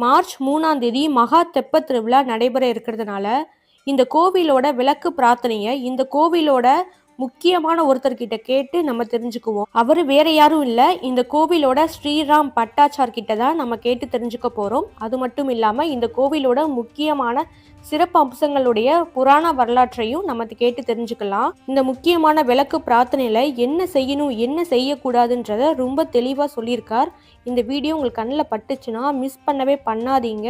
March 3ஆம் தேதி மகா தெப்பத் திருவிழா நடைபெற இருக்கிறதுனால இந்த கோவிலோட விளக்கு பிரார்த்தனையை இந்த கோவிலோட முக்கியமான ஒருத்தர்கிட்ட கேட்டு நம்ம தெரிஞ்சுக்குவோம். அவரு வேற யாரும் இல்ல, இந்த கோவிலோட ஸ்ரீராம் பட்டாச்சார் கிட்ட தான் நம்ம கேட்டு தெரிஞ்சுக்க போறோம். அது மட்டும் இல்லாம இந்த கோவிலோட முக்கியமான சிறப்பு அம்சங்களுடைய புராண வரலாற்றையும் நம்ம கேட்டு தெரிஞ்சுக்கலாம். இந்த முக்கியமான விளக்கு பிரார்த்தனையில என்ன செய்யணும் என்ன செய்யக்கூடாதுன்றத ரொம்ப தெளிவா சொல்லியிருக்கார். இந்த வீடியோ உங்களுக்கு கண்ணில் பட்டுச்சுன்னா மிஸ் பண்ணவே பண்ணாதீங்க.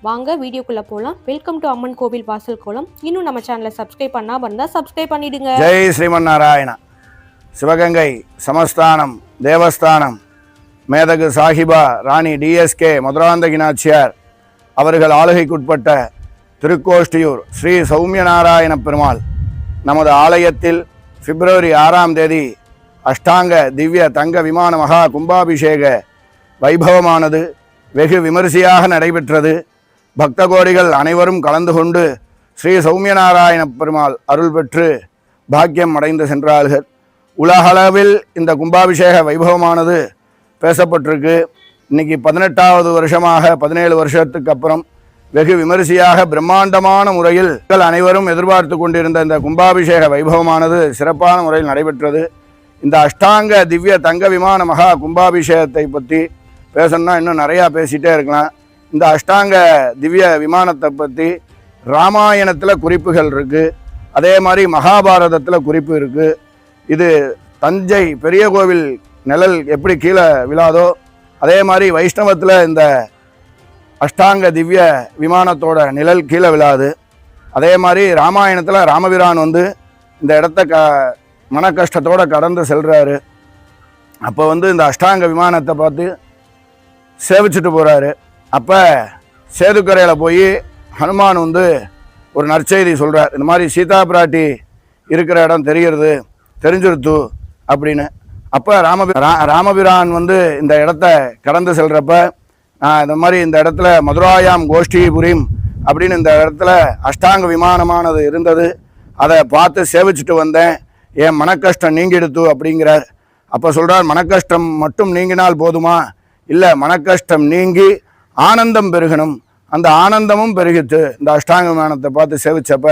வாங்க வீடியோக்குள்ள போலாம். வெல்கம் டு அம்மன் கோவில் வாசல் கோலம். இன்னும் நம்ம சேனலை சப்ஸ்கிரைப் பண்ணாம இருந்தா சப்ஸ்கிரைப் பண்ணிடுங்க. ஜெய் ஸ்ரீமன் நாராயண. சிவகங்கை சமஸ்தானம் தேவஸ்தானம் மேதகு சாஹிபா ராணி டிஎஸ்கே மதுராந்தகிநாச்சியார் அவர்கள் ஆளுகைக்குட்பட்ட திருக்கோஷ்டியூர் ஸ்ரீ சௌமியநாராயண பெருமாள் நமது ஆலயத்தில் பிப்ரவரி 6ஆம் தேதி அஷ்டாங்க திவ்ய தங்க விமான மகா கும்பாபிஷேக வைபவமானது வெகு விமரிசையாக நடைபெற்றது. பக்த கோடிகள் அனைவரும் கலந்து கொண்டு ஸ்ரீ சௌமியநாராயண பெருமாள் அருள் பெற்று பாக்கியம் அடைந்து சென்றார்கள். உலகளவில் இந்த கும்பாபிஷேக வைபவமானது பேசப்பட்டிருக்கு. இன்னைக்கு 18வது வருஷமாக 17 வருஷத்துக்கு அப்புறம் வெகு விமரிசையாக பிரம்மாண்டமான முறையில் அனைவரும் எதிர்பார்த்து கொண்டிருந்த இந்த கும்பாபிஷேக வைபவமானது சிறப்பான முறையில் நடைபெற்றது. இந்த அஷ்டாங்க திவ்ய தங்க விமான மகா கும்பாபிஷேகத்தை பற்றி பேசணும்னா இன்னும் நிறையா பேசிகிட்டே இருக்கலாம். இந்த அஷ்டாங்க திவ்ய விமானத்தை பற்றி ராமாயணத்தில் குறிப்புகள் இருக்குது, அதே மாதிரி மகாபாரதத்தில் குறிப்பு இருக்குது. இது தஞ்சை பெரிய கோவில் நிழல் எப்படி கீழே விழாதோ அதே மாதிரி வைஷ்ணவத்தில் இந்த அஷ்டாங்க திவ்ய விமானத்தோட நிழல் கீழே விழாது. அதே மாதிரி ராமாயணத்தில் ராமபிரான் வந்து இந்த இடத்த மன கஷ்டத்தோடு கடந்து செல்கிறாரு. அப்போ வந்து இந்த அஷ்டாங்க விமானத்தை பார்த்து சேவிச்சுட்டு போகிறாரு. அப்போ சேதுக்கரையில் போய் ஹனுமான் வந்து ஒரு நற்செய்தி சொல்கிறார். இந்த மாதிரி சீதா பிராட்டி இருக்கிற இடம் தெரிஞ்சிருத்து அப்படின்னு. அப்போ ராமபிரான் வந்து இந்த இடத்த கடந்து செல்கிறப்ப இந்த மாதிரி இந்த இடத்துல மதுராயாம் கோஷ்டிபுரிம் அப்படின்னு இந்த இடத்துல அஷ்டாங்க விமானமானது இருந்தது. அதை பார்த்து சேவிச்சுட்டு வந்தேன், என் மனக்கஷ்டம் நீங்கிடுத்து அப்படிங்கிறார். அப்போ சொல்கிறார், மனக்கஷ்டம் மட்டும் நீங்கினால் போதுமா? இல்லை, மனக்கஷ்டம் நீங்கி ஆனந்தம் பெருகணும். அந்த ஆனந்தமும் பெருகித்து இந்த அஷ்டாங்க விமானத்தை பார்த்து சேவிச்சப்ப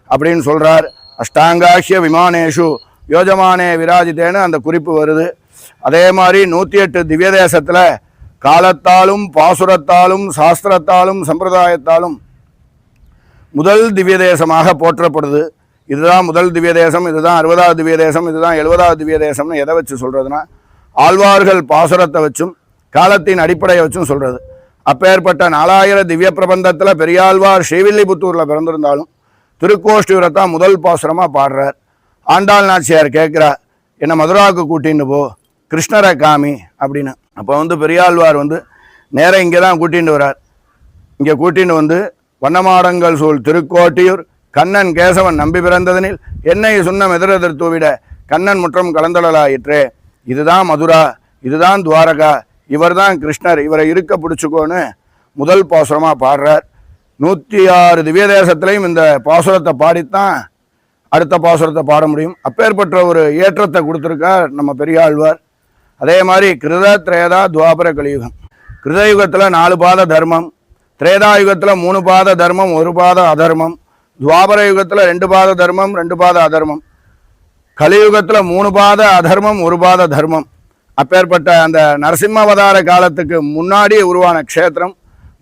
அப்படின்னு சொல்கிறார். அஷ்டாங்காஹ்ய விமானேஷு யோஜமானே விராஜிதேன்னு அந்த குறிப்பு வருது. அதே மாதிரி 108 திவ்ய தேசத்தில் காலத்தாலும் பாசுரத்தாலும் சாஸ்திரத்தாலும் சம்பிரதாயத்தாலும் முதல் திவ்ய தேசமாக போற்றப்படுது. இதுதான் முதல் திவ்ய தேசம், இதுதான் 60வது திவ்ய தேசம், இதுதான் 70வது திவ்ய தேசம்னு எதை வச்சு சொல்கிறதுனா ஆழ்வார்கள் பாசுரத்தை வச்சும் காலத்தின் அடிப்படையை வச்சும் சொல்கிறது. அப்பேற்பட்ட 4000 திவ்ய பிரபந்தத்தில் பெரியாழ்வார் ஸ்ரீவில்லிபுத்தூரில் பிறந்திருந்தாலும் திருக்கோஷ்டியூரை தான் முதல் பாசுரமாக பாடுறார். ஆண்டாள் நாச்சியார் கேட்குறார், என்னை மதுராவுக்கு கூட்டின்னு போ, கிருஷ்ணரை காமி அப்படின்னு. அப்போ வந்து பெரியாழ்வார் வந்து நேராக இங்கே தான் கூட்டின்னு வரார். இங்கே கூட்டின்னு வந்து வண்ணமாடங்கள் சூழ் திருக்கோட்டியூர் கண்ணன் கேசவன் நம்பி பிறந்ததனில் என்னை சுண்ணம் எதிரெதிர் தூவிட கண்ணன் முற்றம் கலந்தொழலாயிற்றே. இதுதான் மதுரா, இதுதான் துவாரகா, இவர் தான் கிருஷ்ணர், இவரை இருக்க பிடிச்சிக்கோன்னு முதல் பாசுரமாக பாடுறார். 106 திவ்ய தேசத்துலையும் இந்த பாசுரத்தை பாடித்தான் அடுத்த பாசுரத்தை பாட முடியும். அப்பேற்பட்ட ஒரு ஏற்றத்தை கொடுத்துருக்கார் நம்ம பெரியாழ்வார். அதே மாதிரி கிருத திரேதா துவாபர கலியுகம். கிருதயுகத்தில் 4 பாத தர்மம், திரேதாயுகத்தில் 3 பாத தர்மம் 1 பாத அதர்மம், துவாபர யுகத்தில் 2 பாத தர்மம் 2 பாத அதர்மம், கலியுகத்தில் 3 பாத அதர்மம் 1 பாத தர்மம். அப்பேற்பட்ட அந்த நரசிம்ம அவதார காலத்துக்கு முன்னாடி உருவான க்ஷேத்திரம்,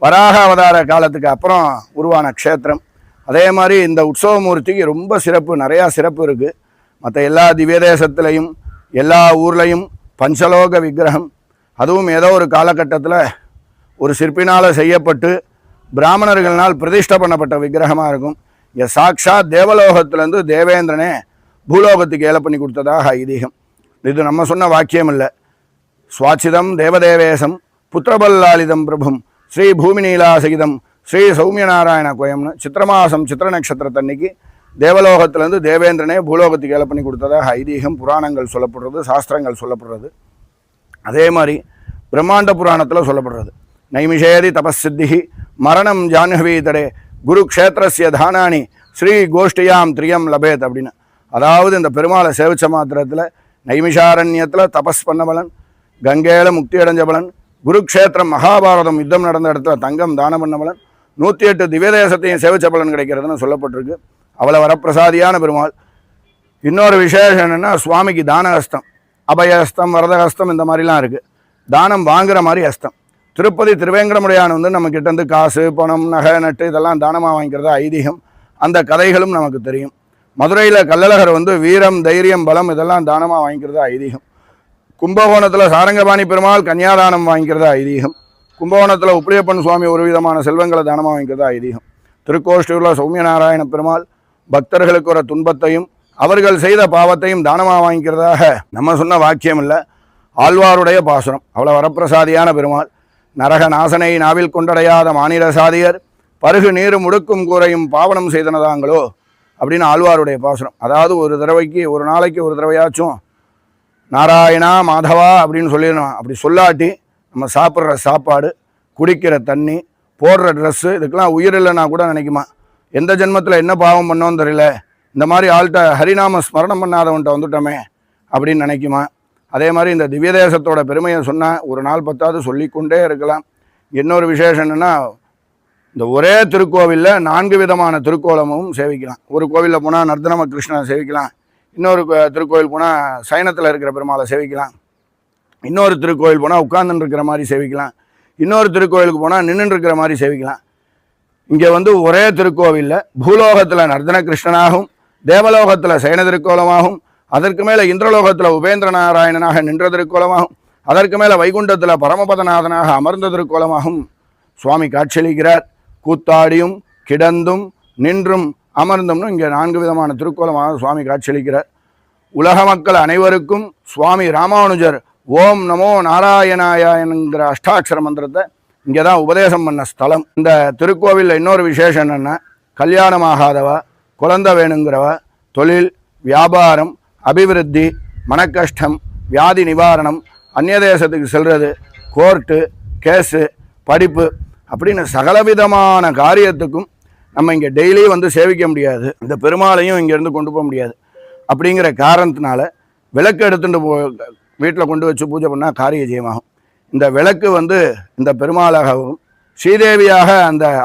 வராக அவதார காலத்துக்கு அப்புறம் உருவான க்ஷேத்திரம். அதே மாதிரி இந்த உற்சவமூர்த்திக்கு ரொம்ப சிறப்பு, நிறையா சிறப்பு இருக்குது. மற்ற எல்லா திவ்ய தேசத்துலையும் எல்லா ஊர்லேயும் பஞ்சலோக விக்கிரகம், அதுவும் ஏதோ ஒரு காலகட்டத்தில் ஒரு சிற்பினால் செய்யப்பட்டு பிராமணர்களால் பிரதிஷ்டை பண்ணப்பட்ட விக்கிரகமாக இருக்கும். இங்கே சாக்ஷாத் தேவலோகத்திலேருந்து தேவேந்திரனே பூலோகத்துக்கு ஏல பண்ணி கொடுத்ததாக ஐதீகம். இது நம்ம சொன்ன வாக்கியம் இல்லை. சுவாச்சிதம் தேவதேவேசம் புத்திரபல்லாலிதம் பிரபும் ஸ்ரீ பூமிநீலாசகிதம் ஸ்ரீ சௌமியநாராயண கோயம்னு சித்திரமாசம் சித்திர நட்சத்திரத்தன்னைக்கு தேவலோகத்திலேருந்து தேவேந்திரனே பூலோகத்துக்கு ஏல பண்ணி கொடுத்ததாக ஐதீகம், புராணங்கள் சொல்லப்படுறது, சாஸ்திரங்கள் சொல்லப்படுறது. அதே மாதிரி பிரம்மாண்ட புராணத்தில் சொல்லப்படுறது. நைமிஷேதி தபசித்தி மரணம் ஜான்ஹவீதடே குரு க்ஷேத்திரஸ்ய தானானி ஸ்ரீ கோஷ்டியாம் திரியம் லபேத் அப்படின்னு. அதாவது இந்த பெருமாளை சேவிச்ச மாத்திரத்தில் நைமிஷாரண்யத்தில் தபஸ் பண்ண பலன், கங்கையில் முக்தி அடைஞ்ச பலன், குருக்ஷேத்திரம் மகாபாரதம் யுத்தம் நடந்த இடத்துல தங்கம் தானம் பண்ண பலன், 108 திவ்யதேசத்தையும் சேவிச்ச பலன் கிடைக்கிறதுன்னு சொல்லப்பட்டிருக்கு. அவ்வளோ வரப்பிரசாதியான பெருமாள். இன்னொரு விசேஷம் என்னென்னா, சுவாமிக்கு தான ஹஸ்தம், அபயஹஸ்தம், வரதஹஸ்தம் இந்த மாதிரிலாம் இருக்குது. தானம் வாங்குற மாதிரி ஹஸ்தம். திருப்பதி திருவேங்கடமுடையான் வந்து நம்ம கிட்டேருந்து காசு, பணம், நகை, நட்டு இதெல்லாம் தானமாக வாங்கிக்கிறதா ஐதீகம். அந்த கதைகளும் நமக்கு தெரியும். மதுரையில் கள்ளழகர் வந்து வீரம், தைரியம், பலம் இதெல்லாம் தானமாக வாங்கிக்கிறதா ஐதீகம். கும்பகோணத்தில் சாரங்கபாணி பெருமாள் கன்னியாதானம் வாங்கிக்கிறதா ஐதீகம். கும்பகோணத்தில் உப்பிலியப்பன் சுவாமி ஒரு விதமான செல்வங்களை தானமாக வாங்கிக்கிறதா ஐதீகம். திருக்கோஷ்டூரில் சௌமியநாராயண பெருமாள் பக்தர்களுக்கு ஒரு துன்பத்தையும் அவர்கள் செய்த பாவத்தையும் தானமாக வாங்கிக்கிறதாக நம்ம சொன்ன வாக்கியம் இல்லை, ஆழ்வாருடைய பாசுரம். அவ்வளோ வரப்பிரசாதியான பெருமாள். நரக நாசனை நாவில் கொண்டடையாத மாநில சாதியர் பருகு நீரும் முடுக்கும் கூரையும் பாவனம் செய்தனதாங்களோ அப்படின்னு ஆழ்வாருடைய பாசுரம். அதாவது ஒரு நாளைக்கு ஒரு தடவையாச்சும் நாராயணா மாதவா அப்படின்னு சொல்லிடணும். அப்படி சொல்லாட்டி நம்ம சாப்பிட்ற சாப்பாடு, குடிக்கிற தண்ணி, போடுற ட்ரெஸ்ஸு இதுக்கெல்லாம் உயிர் இல்லைன்னா கூட நினைக்குமா, எந்த ஜென்மத்தில் என்ன பாவம் பண்ணோன்னு தெரியல, இந்த மாதிரி ஆள்கிட்ட ஹரிநாம ஸ்மரணம் பண்ணாதவன்ட்ட வந்துட்டோமே அப்படின்னு நினைக்குமா. அதே மாதிரி இந்த திவ்யதேசத்தோட பெருமையை சொன்னால் ஒரு நாள் பத்தாவது சொல்லிக்கொண்டே இருக்கலாம். இன்னொரு விசேஷம் என்னென்னா, இந்த ஒரே திருக்கோவிலில் 4 விதமான திருக்கோலமும் சேவிக்கலாம். ஒரு கோவிலில் போனால் நர்தனம கிருஷ்ணனை சேவிக்கலாம், இன்னொரு திருக்கோவில் போனால் சயனத்தில் இருக்கிற பெருமாளை சேவிக்கலாம், இன்னொரு திருக்கோவில் போனால் உட்கார்ந்துன்னு இருக்கிற மாதிரி சேவிக்கலாம், இன்னொரு திருக்கோவிலுக்கு போனால் நின்றுன்னு இருக்கிற மாதிரி சேவிக்கலாம். இங்கே வந்து ஒரே திருக்கோவிலில் பூலோகத்தில் நர்தன கிருஷ்ணனாகவும், தேவலோகத்தில் சயன திருக்கோலமாகவும், அதற்கு மேலே இந்திரலோகத்தில் உபேந்திர நாராயணனாக நின்ற திருக்கோலமாகவும், அதற்கு மேலே வைகுண்டத்தில் பரமபதநாதனாக அமர்ந்த திருக்கோலமாகவும் சுவாமி காட்சியளிக்கிறார். கூத்தாடியும் கிடந்தும் நின்றும் அமர்ந்தும்னு இங்கே 4 விதமான திருக்கோலமாக சுவாமி காட்சியளிக்கிறார். உலக மக்கள் அனைவருக்கும் சுவாமி ராமானுஜர் ஓம் நமோ நாராயணாயா என்கிற அஷ்டாட்சர மந்திரத்தை இங்கே தான் உபதேசம் பண்ண ஸ்தலம். இந்த திருக்கோவிலில் இன்னொரு விசேஷம் என்னென்னா, கல்யாணமாகாதவா, குழந்தை வேணுங்கிறவா, தொழில், வியாபாரம், அபிவிருத்தி, மனக்கஷ்டம், வியாதி நிவாரணம், அந்நிய தேசத்துக்கு செல்வது, கோர்ட்டு கேஸு, படிப்பு அப்படின்னு சகலவிதமான காரியத்துக்கும் நம்ம இங்கே டெய்லியும் வந்து சேவிக்க முடியாது. இந்த பெருமாளையும் இங்கேருந்து கொண்டு போக முடியாது. அப்படிங்கிற காரணத்தினால விளக்கு எடுத்துகிட்டு வீட்டில் கொண்டு வச்சு பூஜை பண்ணால் காரிய ஜெயமாகும். இந்த விளக்கு வந்து இந்த பெருமாளாகவும், ஸ்ரீதேவியாக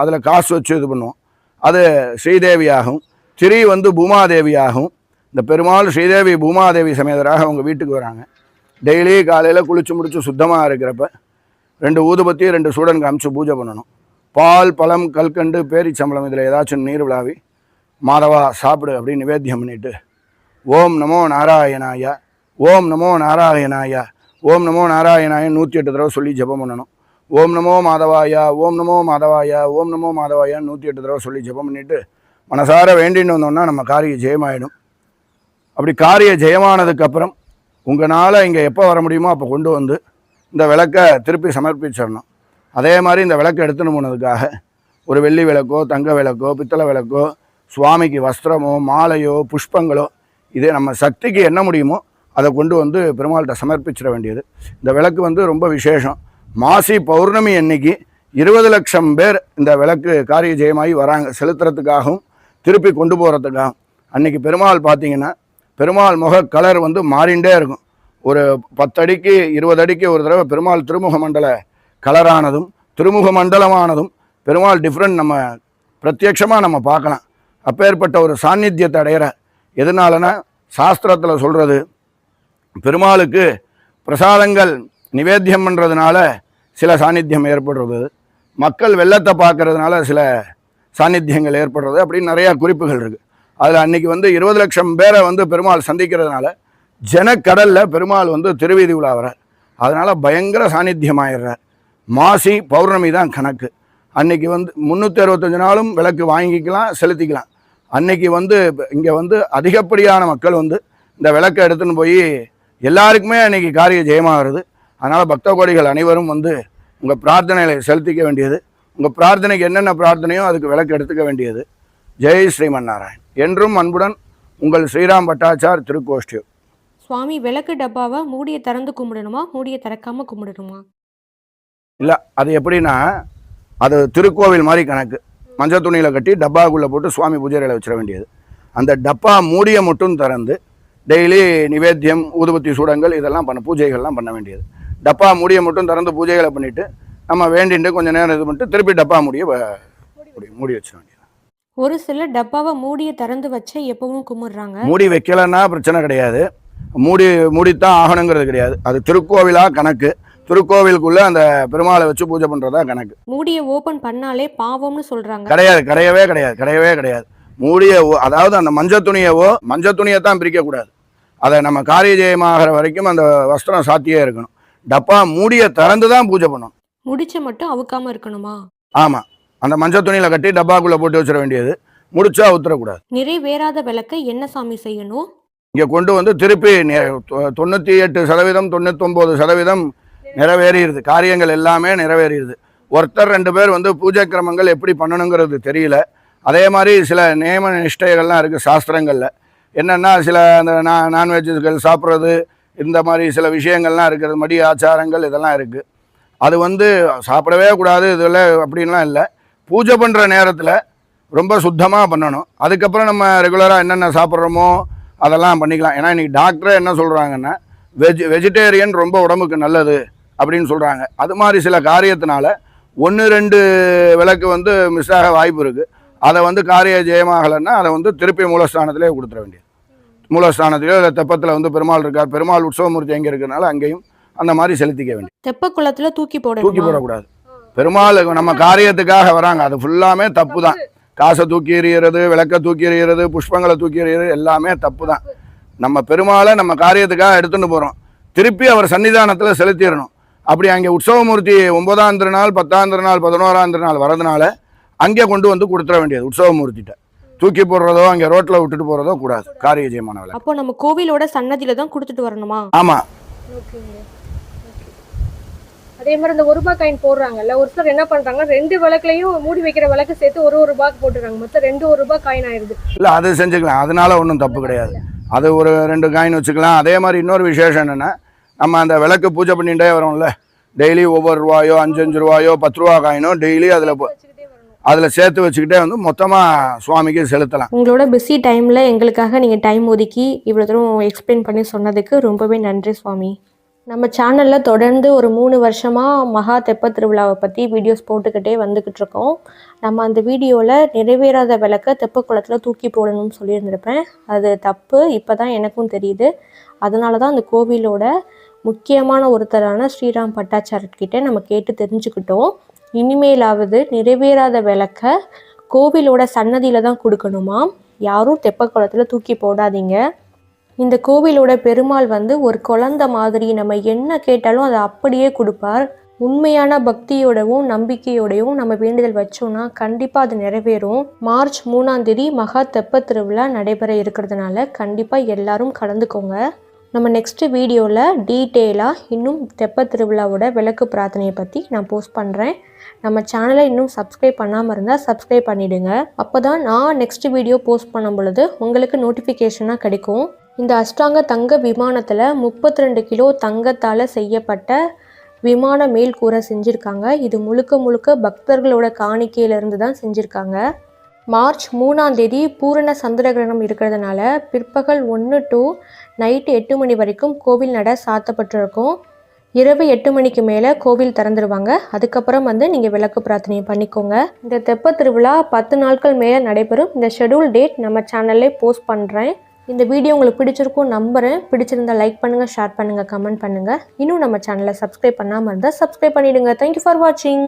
அதில் காசு வச்சு இது பண்ணுவோம், அது ஸ்ரீதேவியாகவும், திரி வந்து பூமாதேவியாகவும். இந்த பெருமாள் ஸ்ரீதேவி பூமாதேவி சமேதராக அவங்க வீட்டுக்கு வராங்க. டெய்லி காலையில் குளிச்சு முடிச்சு சுத்தமாக இருக்கிறப்ப 2 ஊதுபத்தி 2 சூடன் காமிச்சு பூஜை பண்ணணும். பால், பழம், கல்கண்டு, பேரிச்சம்பளம் இதில் ஏதாச்சும் நீர் விழாவி மாதவா சாப்பிடு அப்படின்னு நிவேத்தியம் பண்ணிவிட்டு ஓம் நமோ நாராயணாயா, ஓம் நமோ நாராயணாயா, ஓம் நமோ நாராயணாய 108 தடவை சொல்லி ஜெபம் பண்ணணும். ஓம் நமோ மாதவாயா, ஓம் நமோ மாதவாயா, ஓம் நமோ மாதவாயா 108 தடவை சொல்லி ஜெபம் பண்ணிவிட்டு மனசார வேண்டின்னு வந்தோம்னா நம்ம காரிய ஜெயமாயிடும். அப்படி காரிய ஜெயமானதுக்கப்புறம் உங்களால் இங்கே எப்போ வர முடியுமோ அப்போ கொண்டு வந்து இந்த விளக்கை திருப்பி சமர்ப்பிச்சிடணும். அதே மாதிரி இந்த விளக்கை எடுத்துன்னு போனதுக்காக ஒரு வெள்ளி விளக்கோ, தங்க விளக்கோ, பித்தளை விளக்கோ, சுவாமிக்கு வஸ்திரமோ, மாலையோ, புஷ்பங்களோ, இது நம்ம சக்திக்கு என்ன முடியுமோ அதை கொண்டு வந்து பெருமாள்கிட்ட சமர்ப்பிச்சிட வேண்டியது. இந்த விளக்கு வந்து ரொம்ப விசேஷம். மாசி பௌர்ணமி அன்னைக்கு 20 லட்சம் பேர் இந்த விளக்கு காரிய ஜெயமாகி வராங்க, செலுத்துறதுக்காகவும் திருப்பி கொண்டு போகிறதுக்காகவும். அன்றைக்கி பெருமாள் பார்த்திங்கன்னா பெருமாள் முக கலர் வந்து மாறிண்டே இருக்கும். ஒரு 10 அடிக்கு 20 அடிக்கு ஒரு தடவை பெருமாள் திருமுக மண்டல கலரானதும் திருமுக மண்டலமானதும் பெருமாள் டிஃப்ரெண்ட் நம்ம பிரத்யட்சமாக நம்ம பார்க்கலாம். அப்பேற்பட்ட ஒரு சாநித்தியத்தை அடையிற. எதனாலனா சாஸ்திரத்தில் சொல்கிறது, பெருமாளுக்கு பிரசாதங்கள் நிவேத்தியம் பண்ணுறதுனால சில சாநித்தியம் ஏற்படுறது, மக்கள் வெள்ளத்தை பார்க்கறதுனால சில சாநித்தியங்கள் ஏற்படுறது, அப்படின்னு நிறையா குறிப்புகள் இருக்குது. அதில் அன்றைக்கி வந்து 20 லட்சம் பேரை வந்து பெருமாள் சந்திக்கிறதுனால ஜனக்கடலில் பெருமாள் வந்து திருவீதி உலா வர்றார். அதனால் பயங்கர சாநித்தியமாயிடுறார். மாசி பௌர்ணமி தான் கணக்கு. அன்றைக்கி வந்து 365 நாளும் விளக்கு வாங்கிக்கலாம், செலுத்திக்கலாம். அன்றைக்கி வந்து இங்கே வந்து அதிகப்படியான மக்கள் வந்து இந்த விளக்கை எடுத்துன்னு போய் எல்லாருக்குமே அன்றைக்கி காரிய ஜெயமாகிறது. அதனால் பக்த கோடிகள் அனைவரும் வந்து உங்கள் பிரார்த்தனைகளை செலுத்திக்க வேண்டியது. உங்கள் பிரார்த்தனைக்கு என்னென்ன பிரார்த்தனையோ அதுக்கு விளக்கு எடுத்துக்க வேண்டியது. ஜெய் ஸ்ரீமன்னாராயண். என்றும் அன்புடன் உங்கள் ஸ்ரீராம் பட்டாச்சார், திருக்கோஷ்டியூர். சுவாமி விளக்கு டப்பாவை மூடியை திறந்து கும்பிடணுமா, மூடியை திறக்காம கும்பிடணுமா? இல்லை, அது எப்படின்னா அது திருக்கோவில் மாதிரி கணக்கு. மஞ்சள் துணியில் கட்டி டப்பாக்குள்ளே போட்டு சுவாமி பூஜையில் வச்சிட வேண்டியது. அந்த டப்பா மூடியை மட்டும் திறந்து டெய்லி நிவேத்தியம், ஊதுபத்தி சூடங்கள் இதெல்லாம் பூஜைகள்லாம் பண்ண வேண்டியது. டப்பா மூடியை மட்டும் திறந்து பூஜைகளை பண்ணிவிட்டு நம்ம வேண்டிட்டு கொஞ்சம் நேரம் இது பண்ணிட்டு திருப்பி டப்பா மூடி வச்சிட வேண்டியது. ஒரு சிலர் டப்பாவை மூடியை திறந்து வச்சு எப்பவும் கும்பிடுறாங்க. மூடி வைக்கலன்னா பிரச்சனை கிடையாது, மூடித்தான் ஆகணுங்கிறது கிடையாது. அது திருக்கோவிலாக கணக்கு. திருக்கோவிலுக்குள்ள அந்த பெருமாளை வச்சு பூஜை பண்றதா கணக்கு. மூடியை ஓபன் பண்ணாலே பாவம்னு சொல்றாங்க. கிடையாது, கிடையவே கிடையாது. மூடிய அதாவது அந்த மஞ்சள் துணியை தான் பிரிக்க கூடாது. அதை நம்ம காரிய ஜெயமாகிற வரைக்கும் அந்த வஸ்திரம் சாத்தியே இருக்கணும். டப்பா மூடியை திறந்து தான் பூஜை பண்ணணும். முடிச்ச மட்டும் அவுக்காம இருக்கணுமா? ஆமா, அந்த மஞ்சள் துணியில கட்டி டப்பாக்குள்ள போட்டு வச்சிட வேண்டியது. முடிச்சா ஊத்துறக்கூடாது. நிறைவேறாத விளக்கை என்ன சாமி செய்யணும்? இங்க கொண்டு வந்து திருப்பி 98% 99% நிறைவேறிடுது. காரியங்கள் எல்லாமே நிறைவேறிடுது. ஒருத்தர் 2 பேர் வந்து பூஜை கிரமங்கள் எப்படி பண்ணணுங்கிறது தெரியல. அதே மாதிரி சில நியம நிஷ்டைகள்லாம் இருக்குது சாஸ்திரங்களில். என்னென்னா சில அந்த நான்வெஜ்கள் சாப்பிட்றது, இந்த மாதிரி சில விஷயங்கள்லாம் இருக்கிறது, மடி ஆச்சாரங்கள் இதெல்லாம் இருக்குது. அது வந்து சாப்பிடவே கூடாது இதில் அப்படின்லாம் இல்லை. பூஜை பண்ணுற நேரத்தில் ரொம்ப சுத்தமாக பண்ணணும். அதுக்கப்புறம் நம்ம ரெகுலராக என்னென்ன சாப்பிட்றோமோ அதெல்லாம் பண்ணிக்கலாம். ஏன்னா இன்றைக்கி டாக்டரே என்ன சொல்கிறாங்கன்னா வெஜிடேரியன் ரொம்ப உடம்புக்கு நல்லது அப்படின்னு சொல்கிறாங்க. அது மாதிரி சில காரியத்தினால 1-2 விளக்கு வந்து மிஸ் ஆக வாய்ப்பு இருக்குது. அதை வந்து காரிய ஜெயமாகலைன்னா அதை வந்து திருப்பி மூலஸ்தானத்திலே கொடுத்துட வேண்டியது. மூலஸ்தானத்திலே இல்லை தெப்பத்தில் வந்து பெருமாள் இருக்கார், பெருமாள் உற்சவமூர்த்தி எங்கே இருக்கிறனால அங்கேயும் அந்த மாதிரி செலுத்திக்க வேண்டியது. தெப்ப குளத்தில் தூக்கி போடக்கூடாது. பெருமாள் நம்ம காரியத்துக்காக வராங்க, அது ஃபுல்லாமே தப்பு தான். காசை தூக்கி எறிகிறது, விளக்க தூக்கி எறிகிறது, புஷ்பங்களை தூக்கி எறிகிறது எல்லாமே தப்பு தான். நம்ம பெருமாளை நம்ம காரியத்துக்காக எடுத்துகிட்டு போகிறோம், திருப்பி அவர் சன்னிதானத்தில் செலுத்திடணும். அப்படி அங்கே உற்சவமூர்த்தி 9ஆம் திருநாள் 10ஆம் திருநாள் 11ஆம் திருநாள் வரதுனால அங்கே கொண்டு வந்து கொடுத்துட வேண்டியது. உற்சவமூர்த்திட்ட தூக்கி போடுறதோ அங்கே ரோட்டில் விட்டுட்டு போகிறதோ கூடாது. காரிய ஜெயமான விளக்கு அப்போ நம்ம கோவிலோட சன்னதியில தான் கொடுத்துட்டு வரணுமா? ஆமாம். அதே மாதிரி இந்த 1 ரூபாய் காயின் போடுறாங்கல்ல, ஒரு சிலர் என்ன பண்றாங்க 2 விளக்குலையும் மூடி வைக்கிற விளக்கு சேர்த்து 1 ரூபாய்க்கு போட்டுறாங்க. மொத்தம் 2 1 ரூபாய் காயின் ஆயிடுது. இல்லை, அது செஞ்சுக்கலாம், அதனால ஒன்றும் தப்பு கிடையாது. அது ஒரு 2 காயின் வச்சுக்கலாம். அதே மாதிரி இன்னொரு விசேஷம் என்னென்னா, நம்ம அந்த விளக்கு பூஜை பண்ணிகிட்டே வரோம்ல, டெய்லி ஒவ்வொரு ரூபாயோ 5 ரூபாயோ 10 ரூபா காயினோ டெய்லி அதில் சேர்த்து வச்சுக்கிட்டே வந்து மொத்தமாக சுவாமிக்கு செலுத்தலாம். உங்களோட பிஸி டைமில் எங்களுக்காக நீங்கள் டைம் ஒதுக்கி இவ்வளோ தூரம் எக்ஸ்பிளைன் பண்ணி சொன்னதுக்கு ரொம்பவே நன்றி சுவாமி. நம்ம சேனலில் தொடர்ந்து ஒரு 3 வருஷமாக மகா தெப்ப திருவிழாவை பற்றி வீடியோஸ் போட்டுக்கிட்டே வந்துக்கிட்டு இருக்கோம். நம்ம அந்த வீடியோவில் நிறைவேறாத விளக்க தெப்ப குளத்தில் தூக்கி போடணும்னு சொல்லியிருந்திருப்பேன். அது தப்பு, இப்போ தான் எனக்கும் தெரியுது. அதனால தான் அந்த கோவிலோட முக்கியமான ஒருத்தரான ஸ்ரீராம் பட்டாச்சாரர்கிட்ட நம்ம கேட்டு தெரிஞ்சுக்கிட்டோம். இனிமேலாவது நிறைவேறாத விளக்க கோவிலோட சன்னதியில் தான் கொடுக்கணுமா, யாரும் தெப்ப குளத்தில் தூக்கி போடாதீங்க. இந்த கோவிலோட பெருமாள் வந்து ஒரு குழந்தை மாதிரி, நம்ம என்ன கேட்டாலும் அதை அப்படியே கொடுப்பார். உண்மையான பக்தியோடவும் நம்பிக்கையோடையும் நம்ம வேண்டுதல் வச்சோம்னா கண்டிப்பாக அது நிறைவேறும். மார்ச் 3ஆம் தேதி மகா தெப்ப திருவிழா நடைபெற இருக்கிறதுனால கண்டிப்பாக எல்லாரும் கலந்துக்கோங்க. நம்ம நெக்ஸ்ட் வீடியோவில் டீட்டெயிலாக இன்னும் தெப்ப திருவிழாவோட விளக்கு பிரார்த்தனையை பற்றி நான் போஸ்ட் பண்ணுறேன். நம்ம சேனலை இன்னும் சப்ஸ்கிரைப் பண்ணாமல் இருந்தால் சப்ஸ்கிரைப் பண்ணிவிடுங்க. அப்போ தான் நான் நெக்ஸ்ட் வீடியோ போஸ்ட் பண்ணும் பொழுது உங்களுக்கு நோட்டிஃபிகேஷனாக கிடைக்கும். இந்த அஷ்டாங்க தங்க விமானத்தில் 32 கிலோ தங்கத்தால் செய்யப்பட்ட விமான மேல்கூரை செஞ்சுருக்காங்க. இது முழுக்க பக்தர்களோட காணிக்கையிலேருந்து தான் செஞ்சுருக்காங்க. மார்ச் 3ஆம் தேதி பூரண சந்திரகிரகணம் இருக்கிறதுனால பிற்பகல் 1 to நைட்டு 8 மணி வரைக்கும் கோவில் நட சாத்தப்பட்டிருக்கும். இரவு 8 மணிக்கு மேலே கோவில் திறந்துருவாங்க. அதுக்கப்புறம் வந்து நீங்கள் விளக்கு பிரார்த்தனை பண்ணிக்கோங்க. இந்த தெப்ப திருவிழா 10 நாட்கள் மேலே நடைபெறும். இந்த ஷெடியூல் டேட் நம்ம சேனல்லே போஸ்ட் பண்ணுறேன். இந்த வீடியோ உங்களுக்கு பிடிச்சிருக்கும் நம்புகிறேன். பிடிச்சிருந்தா லைக் பண்ணுங்கள், ஷேர் பண்ணுங்கள், கமெண்ட் பண்ணுங்கள். இன்னும் நம்ம சேனலை சப்ஸ்கிரைப் பண்ணாமல் இருந்தால் சப்ஸ்கிரைப் பண்ணிவிடுங்க. தேங்க்யூ ஃபார் வாட்சிங்.